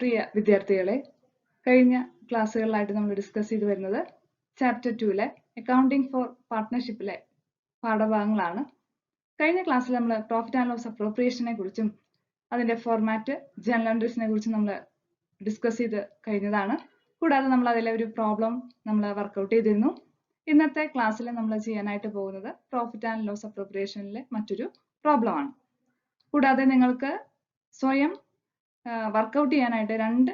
പ്രിയ വിദ്യാർത്ഥികളെ, കഴിഞ്ഞ ക്ലാസ്സുകളിലായിട്ട് നമ്മൾ ഡിസ്കസ് ചെയ്തു വരുന്നത് ചാപ്റ്റർ 2-ലെ അക്കൗണ്ടിംഗ് ഫോർ പാർട്ട്ണർഷിപ്പിലെ പാഠഭാഗങ്ങളാണ്. കഴിഞ്ഞ ക്ലാസ്സിൽ നമ്മൾ പ്രോഫിറ്റ് ആൻഡ് ലോസ് അപ്രോപ്രിയേഷനെ കുറിച്ചും അതിന്റെ ഫോർമാറ്റ്, ജേണൽ എൻട്രീസിനെ കുറിച്ചും നമ്മൾ ഡിസ്കസ് ചെയ്ത് കഴിഞ്ഞതാണ്. കൂടാതെ നമ്മൾ അതിലെ ഒരു പ്രോബ്ലം നമ്മൾ വർക്കൗട്ട് ചെയ്തിരുന്നു. ഇന്നത്തെ ക്ലാസ്സിൽ നമ്മൾ ചെയ്യാനായിട്ട് പോകുന്നത് പ്രോഫിറ്റ് ആൻഡ് ലോസ് അപ്രോപ്രിയേഷനിലെ മറ്റൊരു പ്രോബ്ലമാണ്. കൂടാതെ നിങ്ങൾക്ക് സ്വയം വർക്കൗട്ട് ചെയ്യാനായിട്ട് 2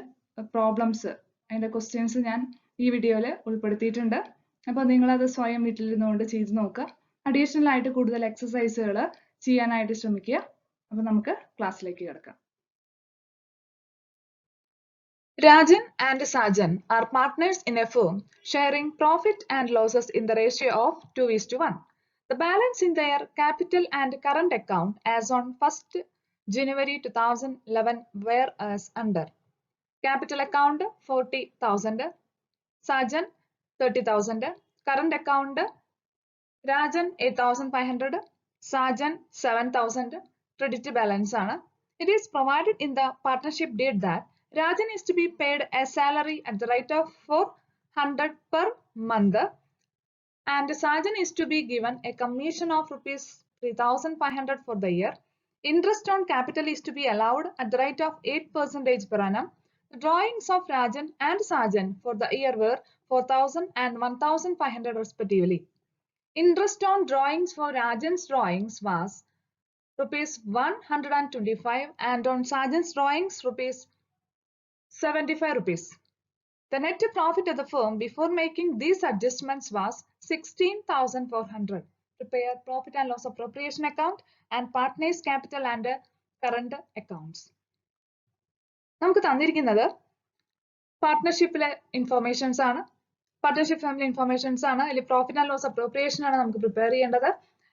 പ്രോബ്ലംസ്, അതിന്റെ ക്വസ്റ്റ്യൻസ് ഞാൻ ഈ വീഡിയോയിൽ ഉൾപ്പെടുത്തിയിട്ടുണ്ട്. അപ്പോൾ നിങ്ങളത് സ്വയം വീട്ടിലിരുന്നുകൊണ്ട് ചെയ്ത് നോക്കുക. അഡീഷണൽ ആയിട്ട് കൂടുതൽ എക്സസൈസുകൾ ചെയ്യാനായിട്ട് ശ്രമിക്കുക. അപ്പോൾ നമുക്ക് ക്ലാസ്സിലേക്ക് കിടക്കാം. Rajan and Sajan are partners in a firm sharing profit and losses in the ratio of 2:1. The balance in their capital and current account as on 1st January 2011 were as under. Capital account 40,000, Sajan 30,000, current account Rajan 8,500, Sajan 7,000, credit balance ആണ്. It is provided in the partnership deed that Rajan is to be paid a salary at the rate of 400 per month and Sajan is to be given a commission of rupees 3,500 for the year. Interest on capital is to be allowed at the rate of 8% per annum. The drawings of Rajan and Sajan for the year were 4,000 and 1,500 respectively. Interest on drawings for Rajan's drawings was rupees 125 and on Sajan's drawings rupees 75 rupees. The net profit of the firm before making these adjustments was 16,400. Prepare profit and loss appropriation account and partners capital and current accounts. നമുക്ക് തന്നിരിക്കുന്നത് പാർട്ട്ണർഷിപ്പിലെ informations ആണ്. Partnership family informations ആണ്. അതിൽ profit and loss appropriation ആണ് നമുക്ക് prepare ചെയ്യേണ്ടത്.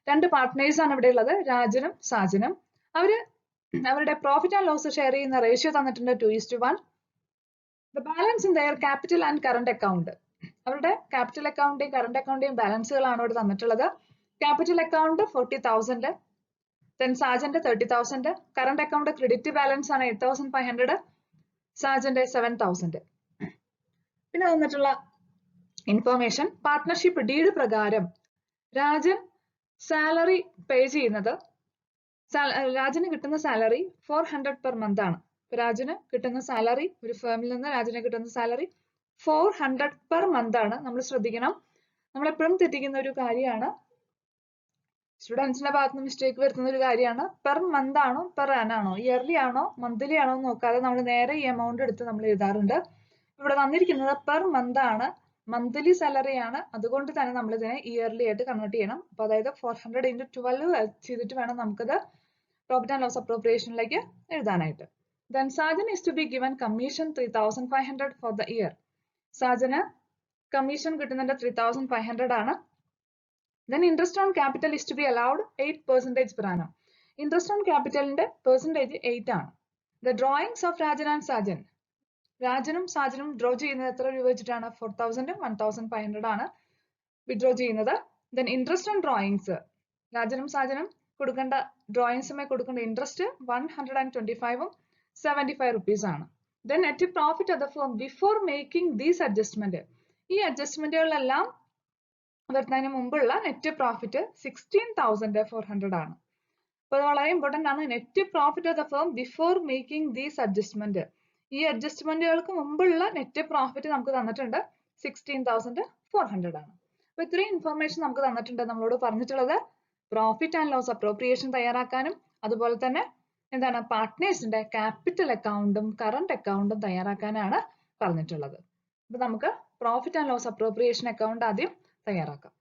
2 partners ആണ് ഇവിടെ ഉള്ളത്, രാജനും സാജനും. അവരുടെ പ്രോഫിറ്റ് ആൻഡ് ലോസ് ഷെയർ ചെയ്യുന്ന റേഷ്യോ തന്നിട്ടുണ്ട് 2:1. The balance in their capital and current account. അവരുടെ ക്യാപിറ്റൽ അക്കൗണ്ടിന്റെയും കറണ്ട് അക്കൗണ്ടിന്റെയും ബാലൻസുകളാണ് ഇവിടെ തന്നിട്ടുള്ളത്. Capital account 40,000, then സാജന്റെ 30,000, current account credit balance ആണ് 8,500, സാജന്റെ 7,000. പിന്നെ തന്നിട്ടുള്ള ഇൻഫോർമേഷൻ, പാർട്ട്ണർഷിപ്പ് ഡീഡ് പ്രകാരം രാജൻ സാലറി പേ ചെയ്യുന്നത്, രാജന് കിട്ടുന്ന സാലറി 400 പെർ മന്ത് ആണ്. രാജന് കിട്ടുന്ന സാലറി, ഒരു ഫേമിൽ നിന്ന് രാജന് കിട്ടുന്ന സാലറി 400 പെർ മന്ത് ആണ്. നമ്മൾ ശ്രദ്ധിക്കണം, നമ്മൾ എപ്പോഴും തെറ്റിക്കുന്ന ഒരു കാര്യമാണ്, സ്റ്റുഡൻസിന്റെ ഭാഗത്ത് മിസ്റ്റേക്ക് വരുത്തുന്ന ഒരു കാര്യമാണ്. പെർ മന്ത് ആണോ പെർ ആനാണോ, ഇയർലി ആണോ മന്ത്ലി ആണോ എന്ന് നോക്കാതെ നമ്മൾ നേരെ ഈ എമൗണ്ട് എടുത്ത് നമ്മൾ എഴുതാറുണ്ട്. ഇവിടെ വന്നിരിക്കുന്നത് പെർ മന്ത് ആണ്, മന്ത്ലി സാലറി ആണ്. അതുകൊണ്ട് തന്നെ നമ്മൾ ഇതിനെ ഇയർലി ആയിട്ട് കൺവേർട്ട് ചെയ്യണം. അപ്പൊ അതായത് 400 × 12 ചെയ്തിട്ട് വേണം നമുക്കത് പ്രോഫിറ്റ് ആൻഡ് ലോസ് അപ്രോപ്രിയേഷനിലേക്ക് എഴുതാനായിട്ട്. Then Sajan is to be given commission 3,500 for the year. Sajan commission കിട്ടുന്നുണ്ട് 3,500 ആണ്. Then interest on capital is to be allowed 8% per annum. Interest on capitalന്റെ percentage 8 ആണ്. The drawings of Rajan and Sajan. രാജനും സാജനും draw ചെയ്യുന്നത് എത്ര രൂപ വെച്ചിട്ടാണ്? 4,000 1,500 ആണ് വിഡ്രോ ചെയ്യുന്നത്. Then interest on drawings. രാജനും സാജനും കൊടുക്കേണ്ട ഡ്രോയിങ്സുമേ കൊടുക്കേണ്ട ഇൻട്രസ്റ്റ് 125 75 rupees ആണ്. Then net profit of the firm before making these adjustment. ഈ അഡ്ജസ്റ്റ്മെന്റുകളെല്ലാം വരുന്നതിന് മുമ്പുള്ള നെറ്റ് പ്രോഫിറ്റ് 16,400 ആണ്. അപ്പോൾ വളരെ ഇമ്പോർട്ടന്റ് ആണ്. Net profit of the firm before making these adjustment. ഈ അഡ്ജസ്റ്റ്മെന്റുകൾക്ക് മുമ്പുള്ള നെറ്റ് പ്രോഫിറ്റ് നമുക്ക് തന്നിട്ടുണ്ട് 16,400 ആണ്. അപ്പൊ ഇത്രയും ഇൻഫർമേഷൻ നമുക്ക് തന്നിട്ടുണ്ട്. നമ്മളോട് പറഞ്ഞിട്ടുള്ളത് പ്രോഫിറ്റ് ആൻഡ് ലോസ് അപ്രോപ്രിയേഷൻ തയ്യാറാക്കാനും അതുപോലെ തന്നെ എന്താണ് പാർട്ട്നേഴ്സിന്റെ ക്യാപിറ്റൽ അക്കൗണ്ടും കറണ്ട് അക്കൗണ്ടും തയ്യാറാക്കാനാണ് പറഞ്ഞിട്ടുള്ളത്. അപ്പൊ നമുക്ക് profit and loss appropriation account ആദ്യം തയ്യാറാക്കാം.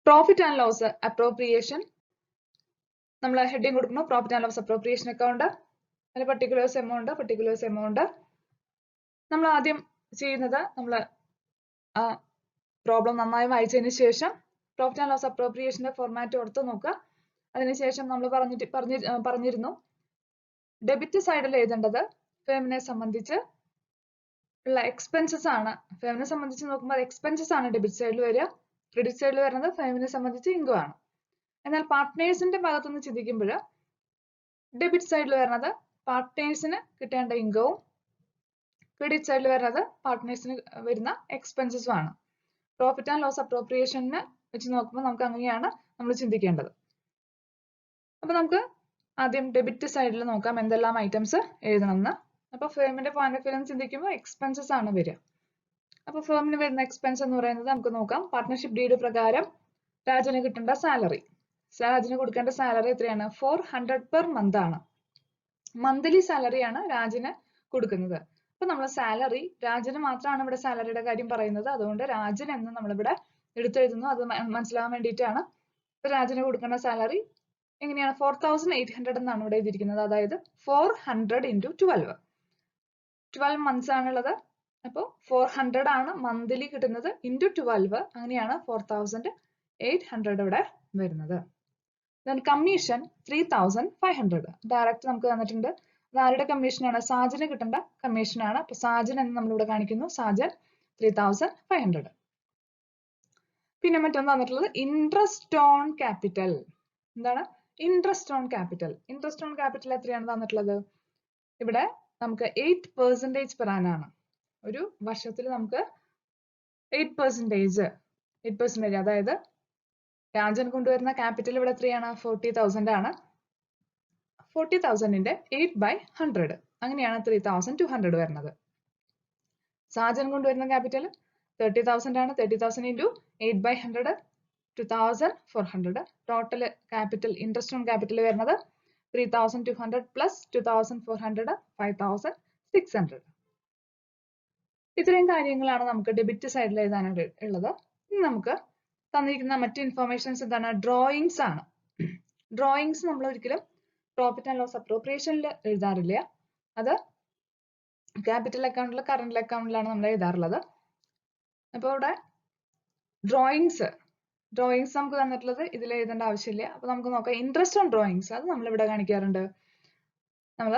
പ്രോഫിറ്റ് ആൻഡ് ലോസ് അപ്രോപ്രിയേഷൻ നമ്മൾ ഹെഡിങ് കൊടുക്കുന്നു, profit and loss appropriation account. അതിൽ പർട്ടിക്കുലേഴ്സ് എമൗണ്ട്. നമ്മൾ ആദ്യം ചെയ്യുന്നത്, നമ്മൾ ആ പ്രോബ്ലം നന്നായി വായിച്ചതിന് ശേഷം പ്രോഫിറ്റ് ആൻഡ് ലോസ് അപ്രോപ്രിയേഷന്റെ ഫോർമാറ്റ് ഓർത്ത് നോക്കുക. അതിനുശേഷം നമ്മൾ പറഞ്ഞിരുന്നു ഡെബിറ്റ് സൈഡിൽ എഴുതേണ്ടത് ഫേമിനെ സംബന്ധിച്ച് ഉള്ള എക്സ്പെൻസസ് ആണ്. ഫേമിനെ സംബന്ധിച്ച് നോക്കുമ്പോൾ എക്സ്പെൻസസ് ആണ് ഡെബിറ്റ് സൈഡിൽ വരിക. ക്രെഡിറ്റ് സൈഡിൽ വരുന്നത് ഫേമിനെ സംബന്ധിച്ച് ഇൻകം ആണ്. എന്നാൽ പാർട്ട്നേഴ്സിന്റെ ഭാഗത്തുനിന്ന് ചിന്തിക്കുമ്പോൾ ഡെബിറ്റ് സൈഡിൽ വരുന്നത് പാർട്ട്നേഴ്സിന് കിട്ടേണ്ട ഇൻകവും ക്രെഡിറ്റ് സൈഡിൽ വരുന്നത് പാർട്ട്നേഴ്സിന് വരുന്ന എക്സ്പെൻസസും ആണ്. പ്രോഫിറ്റ് ആൻഡ് ലോസ് അപ്രോപ്രിയേഷനെ വെച്ച് നോക്കുമ്പോൾ നമുക്ക് അങ്ങനെയാണ് നമ്മൾ ചിന്തിക്കേണ്ടത്. അപ്പൊ നമുക്ക് ആദ്യം ഡെബിറ്റ് സൈഡിൽ നോക്കാം എന്തെല്ലാം ഐറ്റംസ് എഴുതണമെന്ന്. അപ്പൊ ഫേമിന്റെ പോയിന്റ് ഓഫ് വ്യൂ ചിന്തിക്കുമ്പോൾ എക്സ്പെൻസസ് ആണ് വരിക. അപ്പൊ ഫേമിന് വരുന്ന എക്സ്പെൻസ് എന്ന് പറയുന്നത് നമുക്ക് നോക്കാം. പാർട്ട്ണർഷിപ്പ് ഡീഡ് പ്രകാരം രാജന് കിട്ടേണ്ട സാലറി, രാജന് കൊടുക്കേണ്ട സാലറി എത്രയാണ്? 400 പെർ മന്ത് ആണ്. മന്ത്ലി സാലറിയാണ് രാജന് കൊടുക്കുന്നത്. അപ്പൊ നമ്മൾ സാലറി, രാജന് മാത്രമാണ് ഇവിടെ സാലറിയുടെ കാര്യം പറയുന്നത്, അതുകൊണ്ട് രാജൻ എന്ന് നമ്മളിവിടെ എടുത്തെഴുതുന്നു. അത് മനസ്സിലാവാൻ വേണ്ടിയിട്ടാണ്. ഇപ്പൊ രാജന് കൊടുക്കേണ്ട സാലറി എങ്ങനെയാണ്? 4800 എന്നാണ് ഇവിടെ എഴുതിയിരിക്കുന്നത്. അതായത് 400 into 12 മന്ത്സ് ആണുള്ളത്. അപ്പോൾ 400 ആണ് മന്ത്ലി കിട്ടുന്നത് ഇൻറ്റു 12, അങ്ങനെയാണ് 4800 ഇവിടെ വരുന്നത്. ദെൻ കമ്മീഷൻ 3500 ഡയറക്റ്റ് നമുക്ക് തന്നിട്ടുണ്ട്. അത് ആരുടെ കമ്മീഷനാണ്? സാജന് കിട്ടേണ്ട കമ്മീഷനാണ്. അപ്പൊ സാജൻ എന്ന് നമ്മളിവിടെ കാണിക്കുന്നു. സാജൻ 3500. പിന്നെ മറ്റൊന്ന് തന്നിട്ടുള്ളത് ഇൻട്രസ്റ്റ് ഓൺ ക്യാപിറ്റൽ. എന്താണ് interest on capital? Interest on capital എത്രയാണ് തന്നിട്ടുള്ളത്? ഇവിടെ നമുക്ക് 8% പെർ ആനാണ്. ഒരു വർഷത്തിൽ നമുക്ക് 8%, അതായത് രാജൻ കൊണ്ടുവരുന്ന ക്യാപിറ്റൽ ഇവിടെ എത്രയാണ്? 40,000 ആണ്. 40,000ന്റെ 8/100 അങ്ങനെയാണ് 3200 വരുന്നത്. സാജൻ കൊണ്ടുവരുന്ന ക്യാപിറ്റൽ 30,000 ആണ്. 30,000 into 8/100 2400. Total capital, interest on capital വരുന്നത് 3200 plus 2400 5600. ഇത്രയും കാര്യങ്ങളാണ് നമുക്ക് ഡെബിറ്റ് സൈഡിൽ എഴുതാനായിട്ട് ഉള്ളത്. ഇനി നമുക്ക് തന്നിരിക്കുന്ന മറ്റ് ഇൻഫോർമേഷൻസ് എന്താണ്? ഡ്രോയിങ്സ് ആണ്. ഡ്രോയിങ്സ് നമ്മൾ ഒരിക്കലും പ്രോഫിറ്റ് ആൻഡ് ലോസ് അപ്രോപ്രിയേഷനിൽ എഴുതാറില്ല. അത് ക്യാപിറ്റൽ അക്കൗണ്ടിൽ, കറന്റ് അക്കൗണ്ടിലാണ് നമ്മൾ എഴുതാറുള്ളത്. അപ്പോൾ ഇവിടെ ഡ്രോയിങ്സ് നമുക്ക് തന്നിട്ടുള്ളത് ഇതിൽ എഴുതേണ്ട ആവശ്യമില്ല. അപ്പൊ നമുക്ക് നോക്കാം. ഇൻട്രസ്റ്റ് ഓൺ ഡ്രോയിങ്സ് അത് നമ്മൾ ഇവിടെ കാണിക്കാറുണ്ട്. നമ്മൾ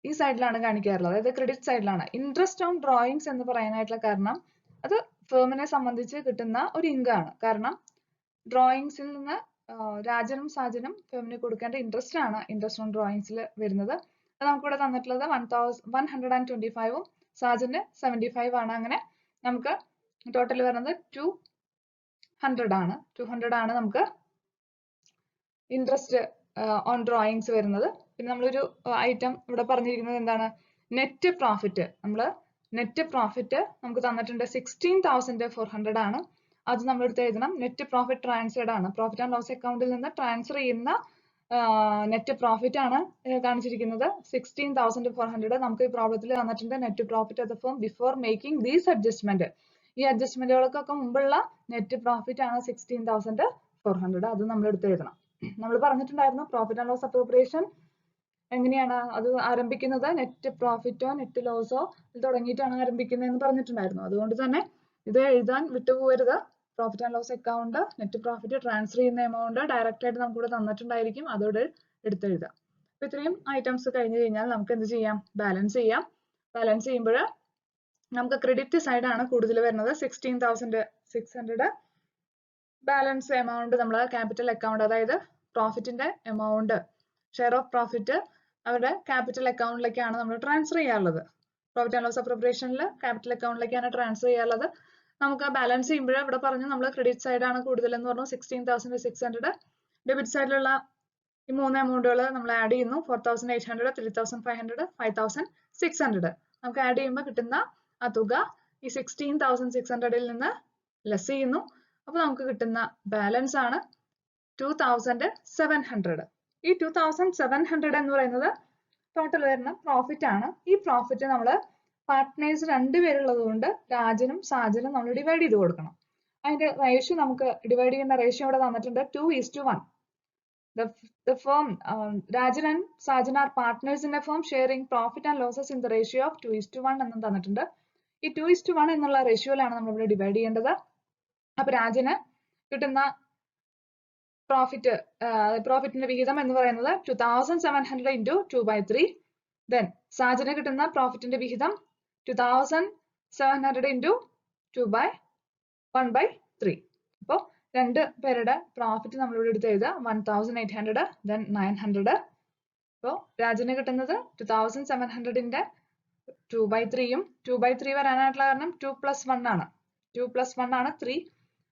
ഈ സൈഡിലാണ് കാണിക്കാറുള്ളത്, അതായത് ക്രെഡിറ്റ് സൈഡിലാണ്. ഇൻട്രസ്റ്റ് ഓൺ ഡ്രോയിങ്സ് എന്ന് പറയാനായിട്ടുള്ള കാരണം അത് ഫേമിനെ സംബന്ധിച്ച് കിട്ടുന്ന ഒരു ഇൻകാണ്. കാരണം ഡ്രോയിങ്സിൽ നിന്ന് രാജനും സാജനും ഫേമിന് കൊടുക്കേണ്ട ഇൻട്രസ്റ്റ് ആണ് ഇൻട്രസ്റ്റ് ഓൺ ഡ്രോയിങ്സിൽ വരുന്നത്. അത് നമുക്കിവിടെ തന്നിട്ടുള്ളത് 125ഉം സാജന് 75 ആണ്. അങ്ങനെ നമുക്ക് ടോട്ടൽ വരുന്നത് 200 ആണ്. 200 ആണ് നമുക്ക് ഇൻട്രസ്റ്റ് ഓൺ ഡ്രോയിങ്സ് വരുന്നത്. പിന്നെ നമ്മളൊരു ഐറ്റം ഇവിടെ പറഞ്ഞിരിക്കുന്നത് എന്താണ്? Net profit. നെറ്റ് പ്രോഫിറ്റ് നമുക്ക് തന്നിട്ടുണ്ട് 16,400 ആണ്. അത് നമ്മൾ എടുത്ത് എഴുതണം. നെറ്റ് പ്രോഫിറ്റ് ട്രാൻസ്ഫേർഡ് ആണ്. പ്രോഫിറ്റ് ആൻഡ് ലോസ് അക്കൗണ്ടിൽ നിന്ന് ട്രാൻസ്ഫർ ചെയ്യുന്ന നെറ്റ് പ്രോഫിറ്റ് ആണ് കാണിച്ചിരിക്കുന്നത് 16,400. നമുക്ക് ഈ പ്രോബ്ലത്തിൽ തന്നിട്ടുണ്ട് net profit of the firm before making these adjustment. ഈ അഡ്ജസ്റ്റ്മെന്റുകൾക്കൊക്കെ മുമ്പുള്ള നെറ്റ് പ്രോഫിറ്റ് ആണ് 16,400. അത് നമ്മൾ എടുത്ത് എഴുതണം. നമ്മൾ പറഞ്ഞിട്ടുണ്ടായിരുന്നു പ്രോഫിറ്റ് ആൻഡ് ലോസ് അപ്രോപ്രിയേഷൻ എങ്ങനെയാണ് അത് ആരംഭിക്കുന്നത്? നെറ്റ് പ്രോഫിറ്റോ നെറ്റ് ലോസോ തുടങ്ങിയിട്ടാണ് ആരംഭിക്കുന്നതെന്ന് പറഞ്ഞിട്ടുണ്ടായിരുന്നു. അതുകൊണ്ട് തന്നെ ഇത് എഴുതാൻ വിട്ടുപോകരുത്. Profit and loss account, net profit transfer ചെയ്യുന്ന എമൗണ്ട് ഡയറക്റ്റ് ആയിട്ട് നമുക്ക് ഇവിടെ തന്നിട്ടുണ്ടായിരിക്കും. അതോടെ എടുത്തെഴുതാം. അപ്പൊ ഇത്രയും ഐറ്റംസ് കഴിഞ്ഞു കഴിഞ്ഞാൽ നമുക്ക് എന്ത് ചെയ്യാം? ബാലൻസ് ചെയ്യാം. ബാലൻസ് ചെയ്യുമ്പോൾ നമുക്ക് ക്രെഡിറ്റ് സൈഡ് ആണ് കൂടുതൽ വരുന്നത്. 16,600 ബാലൻസ് എമൗണ്ട് നമ്മൾ ക്യാപിറ്റൽ അക്കൗണ്ട്, അതായത് പ്രോഫിറ്റിന്റെ എമൗണ്ട്, ഷെയർ ഓഫ് പ്രോഫിറ്റ് അവരുടെ ക്യാപിറ്റൽ അക്കൗണ്ടിലേക്കാണ് നമ്മൾ ട്രാൻസ്ഫർ ചെയ്യാറുള്ളത്. പ്രോഫിറ്റ് ആൻഡ് ലോസ് അപ്രോപ്രിയേഷനിൽ ക്യാപിറ്റൽ അക്കൗണ്ടിലേക്കാണ് ട്രാൻസ്ഫർ ചെയ്യാറുള്ളത്. നമുക്ക് ബാലൻസ് ചെയ്യുമ്പോൾ ഇവിടെ പറഞ്ഞു നമ്മൾ ക്രെഡിറ്റ് സൈഡ് ആണ് കൂടുതൽ എന്ന് പറഞ്ഞു. 16,600. ഡെബിറ്റ് സൈഡിലുള്ള ഈ മൂന്ന് എമൗണ്ടുകൾ നമ്മൾ ആഡ് ചെയ്യുന്നു. 4,800, 3,500, 5,600. നമുക്ക് ആഡ് ചെയ്യുമ്പോൾ കിട്ടുന്ന ആ തുക ഈ 16,600ൽ നിന്ന് ലെസ് ചെയ്യുന്നു. അപ്പൊ നമുക്ക് കിട്ടുന്ന ബാലൻസ് ആണ് 2,700. ഈ 2,700 എന്ന് പറയുന്നത് ടോട്ടൽ വരുന്ന പ്രോഫിറ്റ് ആണ്. ഈ പ്രോഫിറ്റ് നമ്മൾ പാർട്ട്നേഴ്സ് രണ്ടുപേരുള്ളത് കൊണ്ട് രാജനും സാജനും നമ്മൾ ഡിവൈഡ് ചെയ്ത് കൊടുക്കണം. അതിന്റെ റേഷ്യോ നമുക്ക് ഡിവൈഡ് ചെയ്യുന്ന റേഷ്യോ ഇവിടെ തന്നിട്ടുണ്ട് 2:1. The firm Rajan and Sajan are partners in a firm sharing profit and losses in the ratio of 2:1 എന്ന് തന്നിട്ടുണ്ട്. ഈ 2:1 എന്നുള്ള റേഷ്യോയിലാണ് നമ്മൾ ഇവിടെ ഡിവൈഡ് ചെയ്യേണ്ടത്. അപ്പൊ രാജന് കിട്ടുന്ന പ്രോഫിറ്റിന്റെ വിഹിതം എന്ന് പറയുന്നത് 2,700 into 2/3. Then സാജന് കിട്ടുന്ന പ്രോഫിറ്റിന്റെ വിഹിതം 2,700 into 1/3. അപ്പൊ രണ്ട് പേരുടെ പ്രോഫിറ്റ് നമ്മൾ ഇവിടെ എടുത്ത് എഴുതുക 1,800, then 900. അപ്പോൾ രാജന് കിട്ടുന്നത് 2700ന്റെ 2/3 2/3 വരാനായിട്ടുള്ള കാരണം 2 + 1 ആണ്. 2 + 1 ആണ് 3.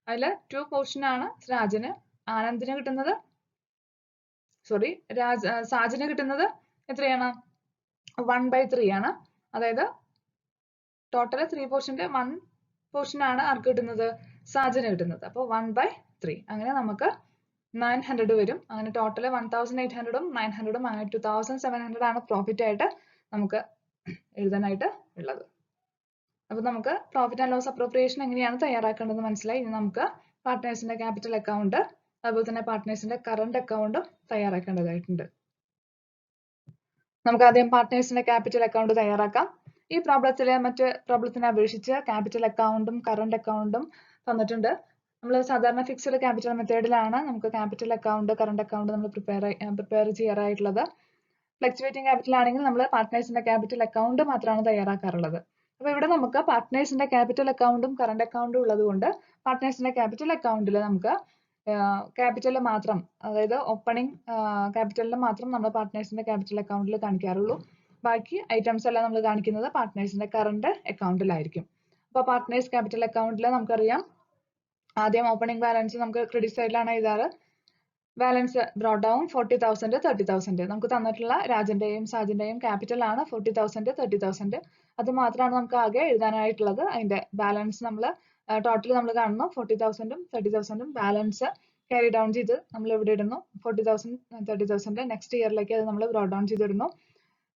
അതിൽ 2 പോർഷൻ ആണ് രാജന്. ആനന്ദിന് കിട്ടുന്നത് സാജന് കിട്ടുന്നത് എത്രയാണ്? 1/3 ആണ്. അതായത് ടോട്ടൽ 3 പോർഷന്റെ 1 പോർഷൻ ആണ് ആർക്ക് കിട്ടുന്നത്? സാജന് കിട്ടുന്നത്. അപ്പോൾ 1/3. അങ്ങനെ നമുക്ക് 900 വരും. അങ്ങനെ ടോട്ടൽ 1800ഉം 900ഉം അങ്ങനെ 2700 ആണ് പ്രോഫിറ്റ് ആയിട്ട് നമുക്ക് എഴുതാനായിട്ട് ഉള്ളത്. അപ്പൊ നമുക്ക് പ്രോഫിറ്റ് ആൻഡ് ലോസ് അപ്രോപ്രിയേഷൻ എങ്ങനെയാണ് തയ്യാറാക്കേണ്ടത് മനസ്സിലായി. ഇനി നമുക്ക് പാർട്ട്നേഴ്സിന്റെ ക്യാപിറ്റൽ അക്കൗണ്ട് അതുപോലെ തന്നെ പാർട്ട്നേഴ്സിന്റെ കറണ്ട് അക്കൗണ്ടും തയ്യാറാക്കേണ്ടതായിട്ടുണ്ട്. നമുക്ക് ആദ്യം പാർട്ട്നേഴ്സിന്റെ ക്യാപിറ്റൽ അക്കൗണ്ട് തയ്യാറാക്കാം. ഈ പ്രോബ്ലത്തിലെ മറ്റ് പ്രോബ്ലത്തിനെ അപേക്ഷിച്ച് ക്യാപിറ്റൽ അക്കൗണ്ടും കറണ്ട് അക്കൗണ്ടും തന്നിട്ടുണ്ട്. നമ്മൾ സാധാരണ ഫിക്സ്ഡ് ക്യാപിറ്റൽ മെത്തേഡിലാണ് നമുക്ക് ക്യാപിറ്റൽ അക്കൗണ്ട് കറണ്ട് അക്കൗണ്ട് നമ്മൾ പ്രിപ്പയർ ചെയ്യാറായിട്ടുള്ളത്. ഫ്ലക്ച്വേറ്റിംഗ് ക്യാപിറ്റൽ ആണെങ്കിൽ നമ്മൾ പാർട്ട്നേഴ്സിന്റെ ക്യാപിറ്റൽ അക്കൗണ്ട് മാത്രമാണ് തയ്യാറാക്കാറുള്ളത്. അപ്പോൾ ഇവിടെ നമുക്ക് പാർട്ട്നേഴ്സിന്റെ ക്യാപിറ്റൽ അക്കൗണ്ടും കറണ്ട് അക്കൗണ്ടും ഉള്ളത് കൊണ്ട് പാർട്ട്നേഴ്സിന്റെ ക്യാപിറ്റൽ അക്കൗണ്ടിൽ നമുക്ക് ക്യാപിറ്റൽ മാത്രം, അതായത് ഓപ്പണിംഗ് ക്യാപിറ്റലിൽ മാത്രം നമ്മൾ പാർട്ട്നേഴ്സിന്റെ ക്യാപിറ്റൽ അക്കൗണ്ടിൽ കാണിക്കാറുള്ളൂ. ബാക്കി ഐറ്റംസ് എല്ലാം നമ്മൾ കാണിക്കുന്നത് പാർട്ട്നേഴ്സിന്റെ കറണ്ട് അക്കൗണ്ടിലായിരിക്കും. അപ്പോൾ പാർട്ട്നേഴ്സ് ക്യാപിറ്റൽ അക്കൗണ്ടിൽ നമുക്കറിയാം ആദ്യം ഓപ്പണിംഗ് ബാലൻസ് നമുക്ക് ക്രെഡിറ്റ് സൈഡിലാണ് എഴുതാറ്. Balance brought down 40,000 30,000. നമുക്ക് തന്നിട്ടുള്ള രാജന്റെയും സാജന്റെയും ക്യാപിറ്റൽ ആണ് 40,000 30,000. അത് മാത്രമാണ് നമുക്ക് ആകെ എഴുതാനായിട്ടുള്ളത്. അതിന്റെ ബാലൻസ് നമ്മൾ ടോട്ടൽ നമ്മൾ കാണുന്നു 40,000ഉം 30,000ഉം ബാലൻസ് ക്യാരി ഡൗൺ ചെയ്ത് നമ്മൾ ഇവിടെ ഇടുന്നു. 40,000 30,000 നെക്സ്റ്റ് ഇയറിലേക്ക് അത് നമ്മൾ ബ്രോട്ട് ഡൗൺ ചെയ്തിടുന്നു.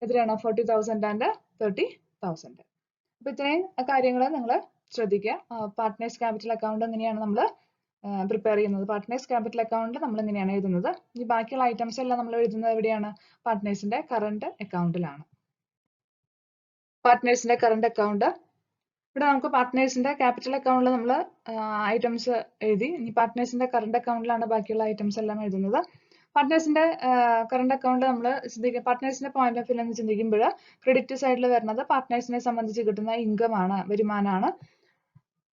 എത്രയാണ്? 40,000 ആൻഡ് 30,000. അപ്പൊ ഇത്രയും കാര്യങ്ങൾ നിങ്ങൾ ശ്രദ്ധിക്കുക. പാർട്ട്നേഴ്സ് ക്യാപിറ്റൽ അക്കൗണ്ട് എങ്ങനെയാണ് നമ്മൾ പ്രിപ്പയർ ചെയ്യുന്നത്? പാർട്ട്നേഴ്സ് ക്യാപിറ്റൽ അക്കൗണ്ട് നമ്മൾ എങ്ങനെയാണ് എഴുതുന്നത്? ഈ ബാക്കിയുള്ള ഐറ്റംസ് എല്ലാം നമ്മൾ എഴുതുന്നത് എവിടെയാണ്? പാർട്ട്നേഴ്സിന്റെ കറണ്ട് അക്കൗണ്ടിലാണ്. പാർട്ട്നേഴ്സിന്റെ കറണ്ട് അക്കൗണ്ട് ഇവിടെ നമുക്ക് പാർട്ട്നേഴ്സിന്റെ ക്യാപിറ്റൽ അക്കൗണ്ടിൽ നമ്മൾ ഐറ്റംസ് എഴുതി. ഇനി പാർട്ട്നേഴ്സിന്റെ കറണ്ട് അക്കൗണ്ടിലാണ് ബാക്കിയുള്ള ഐറ്റംസ് എല്ലാം എഴുതുന്നത്. പാർട്ട്നേഴ്സിന്റെ കറണ്ട് അക്കൗണ്ട് നമ്മൾ പാർട്ട്നേഴ്സിന്റെ പോയിന്റ് ഓഫ് വ്യൂ എന്ന് ചിന്തിക്കുമ്പോൾ ക്രെഡിറ്റ് സൈഡിൽ വരുന്നത് പാർട്ട്നേഴ്സിനെ സംബന്ധിച്ച് കിട്ടുന്ന ഇൻകം ആണ്, വരുമാനമാണ്.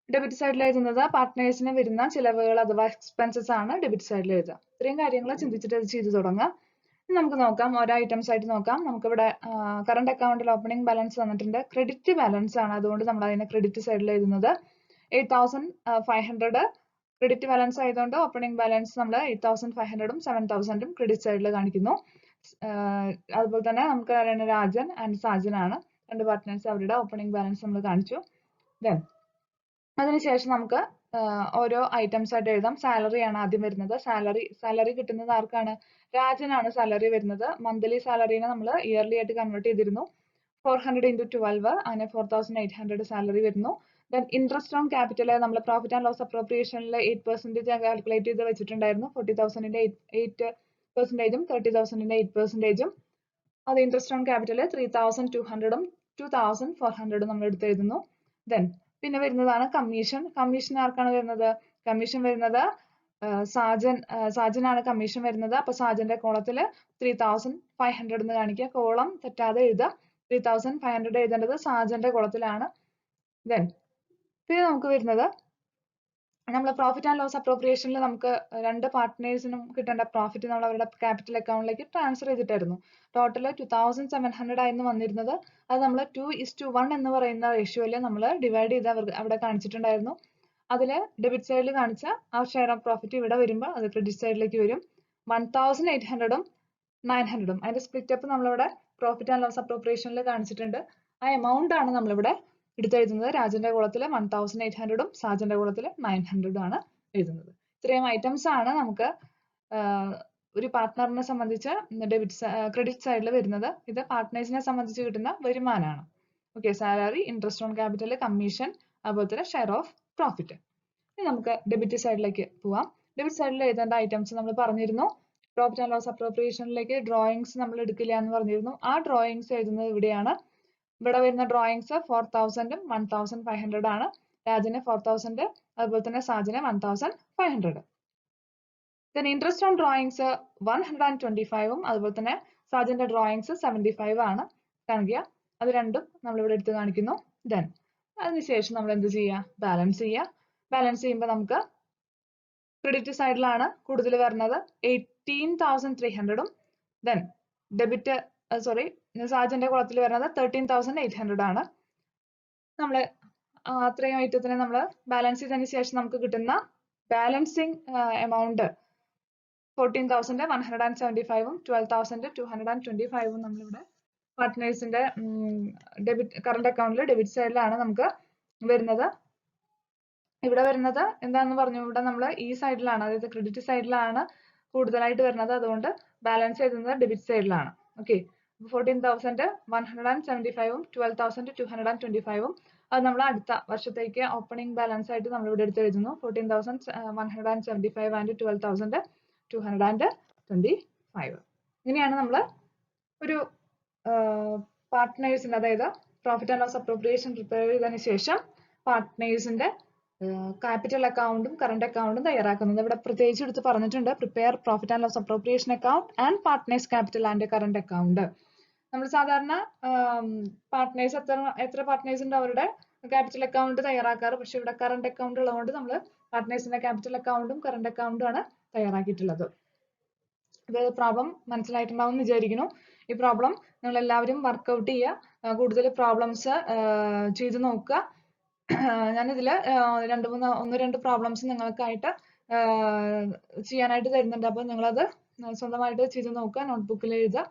ഡെബിറ്റ് സൈഡിൽ എഴുതുന്നത് പാർട്ട്നേഴ്സിന് വരുന്ന ചിലവുകൾ അഥവാ എക്സ്പെൻസസ് ആണ് ഡെബിറ്റ് സൈഡിൽ എഴുതുക. ഇത്രയും കാര്യങ്ങൾ ചിന്തിച്ചിട്ട് അത് ചെയ്തു തുടങ്ങാം. നമുക്ക് നോക്കാം, ഓരോ ഐറ്റംസ് ആയിട്ട് നോക്കാം. നമുക്കിവിടെ കറണ്ട് അക്കൗണ്ടിൽ ഓപ്പണിംഗ് ബാലൻസ് തന്നിട്ടുണ്ട്. ക്രെഡിറ്റ് ബാലൻസ് ആണ്, അതുകൊണ്ട് നമ്മൾ അതിനെ ക്രെഡിറ്റ് സൈഡിൽ എഴുതുന്നത് 8,500 ക്രെഡിറ്റ് ബാലൻസ് ആയതുകൊണ്ട് ഓപ്പണിംഗ് ബാലൻസ് നമ്മൾ 8,500ഉം 7,000ഉം ക്രെഡിറ്റ് സൈഡിൽ കാണിക്കുന്നു. അതുപോലെ തന്നെ നമുക്ക് അറിയുന്ന രാജൻ ആൻഡ് സാജൻ ആണ് രണ്ട് പാർട്ട്നേഴ്സ്. അവരുടെ ഓപ്പണിംഗ് ബാലൻസ് നമ്മൾ കാണിച്ചു. ദെൻ അതിനുശേഷം നമുക്ക് ഓരോ ഐറ്റംസ് ആയിട്ട് എഴുതാം. സാലറി ആണ് ആദ്യം വരുന്നത്. സാലറി കിട്ടുന്നത് ആർക്കാണ്? രാജനാണ് സാലറി വരുന്നത്. മന്ത്ലി സാലറിനെ നമ്മൾ ഇയർലി ആയിട്ട് കൺവേർട്ട് ചെയ്തിരുന്നു. 400 × 12 അങ്ങനെ 4,800 സാലറി വരുന്നു. ദെൻ ഇൻട്രസ്റ്റ് ഓൺ ക്യാപിറ്റൽ നമ്മൾ പ്രോഫിറ്റ് ആൻഡ് ലോസ് അപ്രോപ്രിയേഷനിൽ 8% കാൽക്കുലേറ്റ് ചെയ്ത് വെച്ചിട്ടുണ്ടായിരുന്നു. 40,000ന്റെ 8%ഉം 30,000ന്റെ 8%ഉം. അത് ഇൻട്രസ്റ്റ് ഓൺ ക്യാപിറ്റൽ 3,200ഉം 2,400ഉം നമ്മൾ എടുത്ത് എഴുതുന്നു. ദെൻ പിന്നെ വരുന്നതാണ് കമ്മീഷൻ. കമ്മീഷൻ ആർക്കാണ് വരുന്നത്? കമ്മീഷൻ വരുന്നത് സാജനാണ് കമ്മീഷൻ വരുന്നത്. അപ്പൊ സാജന്റെ കോളത്തിൽ 3,500 എന്ന് കാണിക്കുക. കോളം തെറ്റാതെ എഴുതുക. 3,500 എഴുതേണ്ടത് സാജന്റെ കോളത്തിലാണ്. ദെൻ പിന്നെ നമുക്ക് വരുന്നത് നമ്മൾ പ്രോഫിറ്റ് ആൻഡ് ലോസ് അപ്രോപ്രിയേഷനിൽ നമുക്ക് രണ്ട് പാർട്ട്നേഴ്സിനും കിട്ടേണ്ട പ്രോഫിറ്റ് നമ്മൾ അവരുടെ ക്യാപിറ്റൽ അക്കൗണ്ടിലേക്ക് ട്രാൻസ്ഫർ ചെയ്തിട്ടായിരുന്നു. ടോട്ടൽ 2,700 ആയിരുന്നു വന്നിരുന്നത്. അത് നമ്മൾ 2:1 എന്ന് പറയുന്ന റേഷ്യോയിൽ നമ്മൾ ഡിവൈഡ് ചെയ്ത് അവിടെ കാണിച്ചിട്ടുണ്ടായിരുന്നു. അതിൽ ഡെബിറ്റ് സൈഡിൽ കാണിച്ച ആ ഷെയർ ഓഫ് പ്രോഫിറ്റ് ഇവിടെ വരുമ്പോൾ അത് ക്രെഡിറ്റ് സൈഡിലേക്ക് വരും. 1,800ഉം 900ഉം അതിന്റെ സ്പ്ലിറ്റ് അപ്പ് നമ്മളിവിടെ പ്രോഫിറ്റ് ആൻഡ് ലോസ് അപ്രോപ്രിയേഷനിൽ കാണിച്ചിട്ടുണ്ട്. ആ എമൗണ്ട് ആണ് നമ്മളിവിടെ എടുത്തെഴുതുന്നത്. രാജന്റെ കോളത്തിൽ 1,800ഉം സാജന്റെ കോളത്തിൽ 900ഉം ആണ് എഴുതുന്നത്. ഇത്രയും ഐറ്റംസ് ആണ് നമുക്ക് ഒരു പാർട്ട്ണറിനെ സംബന്ധിച്ച് ക്രെഡിറ്റ് സൈഡിൽ വരുന്നത്. ഇത് പാർട്ട്നേഴ്സിനെ സംബന്ധിച്ച് കിട്ടുന്ന വരുമാനമാണ്. Okay, salary, interest on capital, commission, അതുപോലെ തന്നെ ഷെയർ ഓഫ് പ്രോഫിറ്റ്. ഇനി നമുക്ക് ഡെബിറ്റ് സൈഡിലേക്ക് പോവാം. ഡെബിറ്റ് സൈഡിൽ എഴുതേണ്ട ഐറ്റംസ് നമ്മൾ പറഞ്ഞിരുന്നു. പ്രോഫിറ്റ് ആൻഡ് ലോസ് അപ്രോപ്രിയേഷനിലേക്ക് ഡ്രോയിങ്സ് നമ്മൾ എടുക്കില്ല എന്ന് പറഞ്ഞിരുന്നു. ആ ഡ്രോയിങ്സ് എഴുതുന്നത് ഇവിടെയാണ്. ഇവിടെ വരുന്ന ഡ്രോയിങ്സ് 4,000ഉം 1,500 ആണ്. രാജന് 4,000, അതുപോലെ തന്നെ സാജന് 1,500. ദെൻ ഇൻട്രസ്റ്റ് ഓൺ ഡ്രോയിങ്സ് 125ഉം അതുപോലെ തന്നെ സാജന്റെ ഡ്രോയിങ്സ് 75 ആണ് കാണിക്കുക. അത് രണ്ടും നമ്മളിവിടെ എടുത്ത് കാണിക്കുന്നു. ദെൻ അതിനുശേഷം നമ്മൾ എന്ത് ചെയ്യുക? ബാലൻസ് ചെയ്യുക. ബാലൻസ് ചെയ്യുമ്പോൾ നമുക്ക് ക്രെഡിറ്റ് സൈഡിലാണ് കൂടുതൽ വരുന്നത് 18,300ഉം ദെൻ ഡെബിറ്റ് സാജന്റെ കുളത്തിൽ വരുന്നത് 13,800 ആണ്. നമ്മൾ അത്രയും ഐറ്റത്തിനെ നമ്മൾ ബാലൻസ് ചെയ്തതിന് ശേഷം നമുക്ക് കിട്ടുന്ന ബാലൻസിങ് എമൗണ്ട് 14,175 12,225 നമ്മളിവിടെ പാർട്ട്നേഴ്സിന്റെ കറണ്ട് അക്കൗണ്ടിൽ ഡെബിറ്റ് സൈഡിലാണ് നമുക്ക് വരുന്നത്. ഇവിടെ വരുന്നത് എന്താണെന്ന് പറഞ്ഞു, ഇവിടെ നമ്മൾ ഈ സൈഡിലാണ്, അതായത് ക്രെഡിറ്റ് സൈഡിലാണ് കൂടുതലായിട്ട് വരുന്നത്. അതുകൊണ്ട് ബാലൻസ് എഴുതുന്നത് ഡെബിറ്റ് സൈഡിലാണ്. ഓക്കെ, 14,175 12,225 അത് നമ്മൾ അടുത്ത വർഷത്തേക്ക് ഓപ്പണിംഗ് ബാലൻസ് ആയിട്ട് നമ്മൾ ഇവിടെ എടുത്ത് എഴുതുന്നു. 14,175 ആൻഡ് 12,225. ഇങ്ങനെയാണ് നമ്മൾ ഒരു പാർട്ട്നേഴ്സിന്റെ, അതായത് profit and loss appropriation prepare ചെയ്തതിനു ശേഷം പാർട്ട്നേഴ്സിന്റെ ക്യാപിറ്റൽ അക്കൗണ്ടും കറണ്ട് അക്കൗണ്ടും തയ്യാറാക്കുന്നത്. ഇവിടെ പ്രത്യേകിച്ച് എടുത്ത് പറഞ്ഞിട്ടുണ്ട്, prepare profit and loss appropriation account and partners capital and current account. നമ്മൾ സാധാരണ പാർട്ട്നേഴ്സ് എത്ര പാർട്ട്നേഴ്സ് ഉണ്ട് അവരുടെ ക്യാപിറ്റൽ അക്കൗണ്ട് തയ്യാറാക്കാറ്. പക്ഷെ ഇവിടെ കറണ്ട് അക്കൗണ്ട് ഉള്ളതുകൊണ്ട് നമ്മൾ പാർട്ട്നേഴ്സിന്റെ ക്യാപിറ്റൽ അക്കൗണ്ടും കറണ്ട് അക്കൗണ്ടും ആണ് തയ്യാറാക്കിയിട്ടുള്ളത്. ഇത് പ്രോബ്ലം മനസ്സിലായിട്ടുണ്ടാവും എന്ന് വിചാരിക്കുന്നു. ഈ പ്രോബ്ലം നിങ്ങൾ എല്ലാവരും വർക്ക്ഔട്ട് ചെയ്യുക, കൂടുതൽ പ്രോബ്ലംസ് ചെയ്ത് നോക്കുക. ഞാനിതിൽ ഒന്ന് രണ്ട് പ്രോബ്ലംസ് നിങ്ങൾക്കായിട്ട് ചെയ്യാനായിട്ട് തരുന്നുണ്ട്. അപ്പോൾ നിങ്ങളത് സ്വന്തമായിട്ട് ചെയ്ത് നോക്കുക, നോട്ട്ബുക്കിൽ എഴുതുക.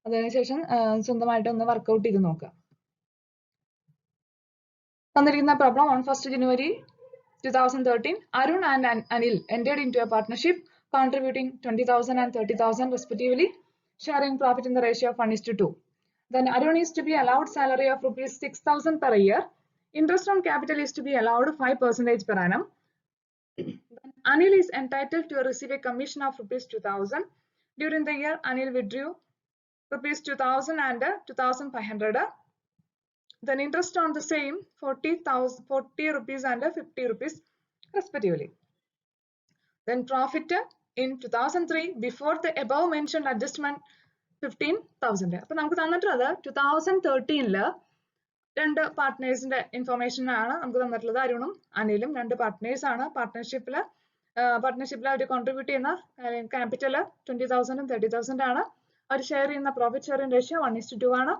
അതിനുശേഷം സ്വന്തമായിട്ട് ഒന്ന് വർക്ക്ഔട്ട് ചെയ്ത് നോക്കുക. തന്നിരിക്കുന്ന problem, on 1st January 2013, Arun and Anil entered into a partnership contributing 20,000 and 30,000 respectively, sharing profit in the ratio of 1:2. Then Arun is to be allowed salary of rupees 6,000 per year. Interest on capital is to be allowed 5% per annum. Then Anil is entitled to receive a commission of rupees 2,000. During the year, Anil withdrew rupees 2,000 and 2,500. Then interest on the same 40 rupees and 50 rupees respectively. Then profit in 2003 before the above mentioned adjustment 15,000. അപ്പോൾ നമുക്ക് തന്നിട്ടുള്ളത് 2013 രണ്ട് പാർട്ട്നേഴ്സിന്റെ information ആണ് നമുക്ക് തന്നിട്ടുള്ളത്. അരുണും അനിലും രണ്ട് partners ആണ്. പാർട്ട്ണർഷിപ്പിൽ അവർ contribute ചെയ്യുന്ന ക്യാപിറ്റൽ 20,000 30,000 ആണ്. അവർ ഷെയർ ചെയ്യുന്ന പ്രോഫിറ്റ് ഷെയറിംഗ് റേഷ്യോ 1:2 ആണ്.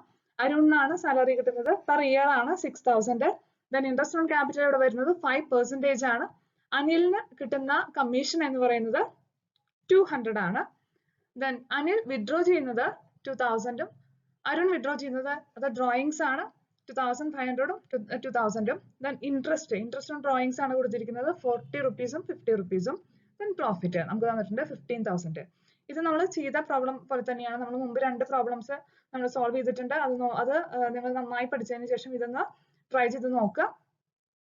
അരുണിനാണ് സാലറി കിട്ടുന്നത്, പെർ ഇയർ ആണ് 6,000. ദെൻ ഇൻട്രസ്റ്റ് ഓൺ ക്യാപിറ്റൽ ഇവിടെ വരുന്നത് 5% ആണ്. അനിലിന് കിട്ടുന്ന കമ്മീഷൻ എന്ന് പറയുന്നത് 200 ആണ്. ദെൻ അനിൽ വിഡ്രോ ചെയ്യുന്നത് 2,000ഉം അരുൺ വിഡ്രോ ചെയ്യുന്നത് അത് ഡ്രോയിങ്സ് ആണ് 2,500ഉം 2,000ഉം. ദെൻ ഇൻട്രസ്റ്റ് ഓൺ ഡ്രോയിങ്സ് ആണ് കൊടുത്തിരിക്കുന്നത് 40 റുപ്പീസും 50 റുപ്പീസും. ദെൻ പ്രോഫിറ്റ് നമുക്ക് തന്നിട്ടുണ്ട് 15,000. ഇത് നമ്മൾ ചെയ്ത പ്രോബ്ലം പോലെ തന്നെയാണ്. നമ്മൾ മുമ്പ് രണ്ട് പ്രോബ്ലംസ് നമ്മൾ സോൾവ് ചെയ്തിട്ടുണ്ട്. അത് നിങ്ങൾ നന്നായി പഠിച്ചതിന് ശേഷം ഇതൊന്ന് ട്രൈ ചെയ്ത് നോക്കുക.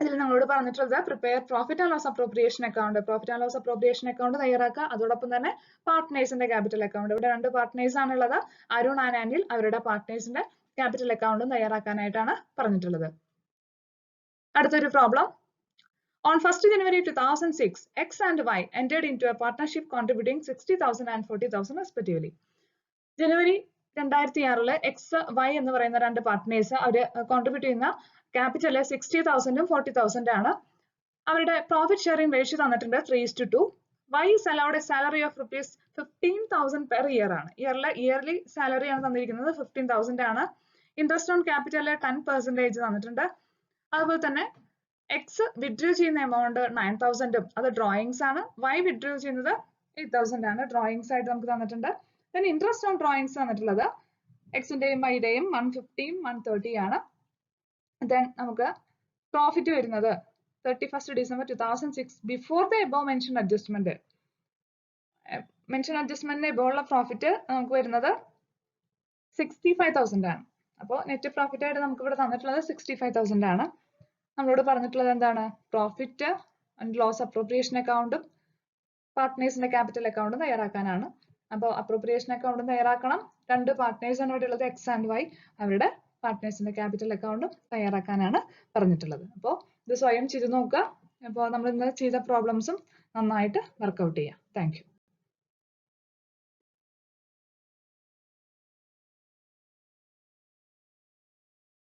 ഇതിൽ നമ്മളോട് പറഞ്ഞിട്ടുള്ളത് prepare profit and loss appropriation account, profit and loss appropriation account തയ്യാറാക്കുക. അതോടൊപ്പം തന്നെ പാർട്ട്നേഴ്സിന്റെ ക്യാപിറ്റൽ അക്കൗണ്ട്, ഇവിടെ രണ്ട് പാർട്ട്നേഴ്സ് ആണുള്ളത്, അരുൺ ആൻഡ് അനിൽ. അവരുടെ പാർട്ട്നേഴ്സിന്റെ ക്യാപിറ്റൽ അക്കൗണ്ടും തയ്യാറാക്കാനായിട്ടാണ് പറഞ്ഞിട്ടുള്ളത്. അടുത്തൊരു problem, on 1st January 2006, X and Y entered into a partnership contributing 60,000 and 40,000 respectively. ജനുവരി 2006 എക്സ് വൈ എന്ന് പറയുന്ന രണ്ട് പാർട്ട്നേഴ്സ് അവര് കോൺട്രിബ്യൂട്ട് ചെയ്യുന്ന ക്യാപിറ്റൽ 60,000ഉം 40,000 ആണ്. അവരുടെ പ്രോഫിറ്റ് ഷെയറിംഗ് റേഷ്യോ തന്നിട്ടുണ്ട് 3:2. Y is allowed a salary of rupees 15,000 per year ആണ്. ഇയർലി സാലറി ആണ് തന്നിരിക്കുന്നത് 15,000 ആണ്. ഇൻട്രസ്റ്റ് ഓൺ ക്യാപിറ്റൽ 10% തന്നിട്ടുണ്ട്. അതുപോലെ തന്നെ എക്സ് വിഡ്രോ ചെയ്യുന്ന എമൗണ്ട് 9,000ഉം അത് ഡ്രോയിങ്സ് ആണ്. വൈ വിഡ്രോ ചെയ്യുന്നത് 8,000 ആണ്, ഡ്രോയിങ്സ് ആയിട്ട് നമുക്ക് തന്നിട്ടുണ്ട്. then interest on drawings തന്നിട്ടുള്ളത് എക്സിന്റെയും വൈയുടെയും 150 130 ആണ്. then നമുക്ക് പ്രോഫിറ്റ് വരുന്നത് 31st December 2006 before the above mention adjustment. Mention അഡ്ജസ്റ്റ്മെന്റിന് എബോവ് ഉള്ള പ്രോഫിറ്റ് നമുക്ക് വരുന്നത് 65,000 ആണ്. അപ്പോൾ നെറ്റ് പ്രോഫിറ്റ് ആയിട്ട് നമുക്ക് ഇവിടെ തന്നിട്ടുള്ളത് 65,000 ആണ്. നമ്മളോട് പറഞ്ഞിട്ടുള്ളത് എന്താണ്, പ്രോഫിറ്റ് ആൻഡ് ലോസ് അപ്രോപ്രിയേഷൻ അക്കൗണ്ടും പാർട്ട്നേഴ്സിന്റെ ക്യാപിറ്റൽ അക്കൗണ്ടും തയ്യാറാക്കാനാണ്. അപ്പോൾ അപ്രോപ്രിയേഷൻ അക്കൗണ്ടും തയ്യാറാക്കണം. രണ്ട് പാർട്ട്നേഴ്സ് ആണ് ഇവിടെ ഉള്ളത്, എക്സ് ആൻഡ് വൈ. അവരുടെ പാർട്ട്നേഴ്സിന്റെ ക്യാപിറ്റൽ അക്കൗണ്ടും തയ്യാറാക്കാനാണ് പറഞ്ഞിട്ടുള്ളത്. അപ്പോൾ ഇത് സ്വയം ചെയ്ത് നോക്കുക. അപ്പോൾ നമ്മൾ ഇന്ന് ചെയ്ത പ്രോബ്ലംസും നന്നായിട്ട് വർക്ക്ഔട്ട് ചെയ്യാം. Thank you.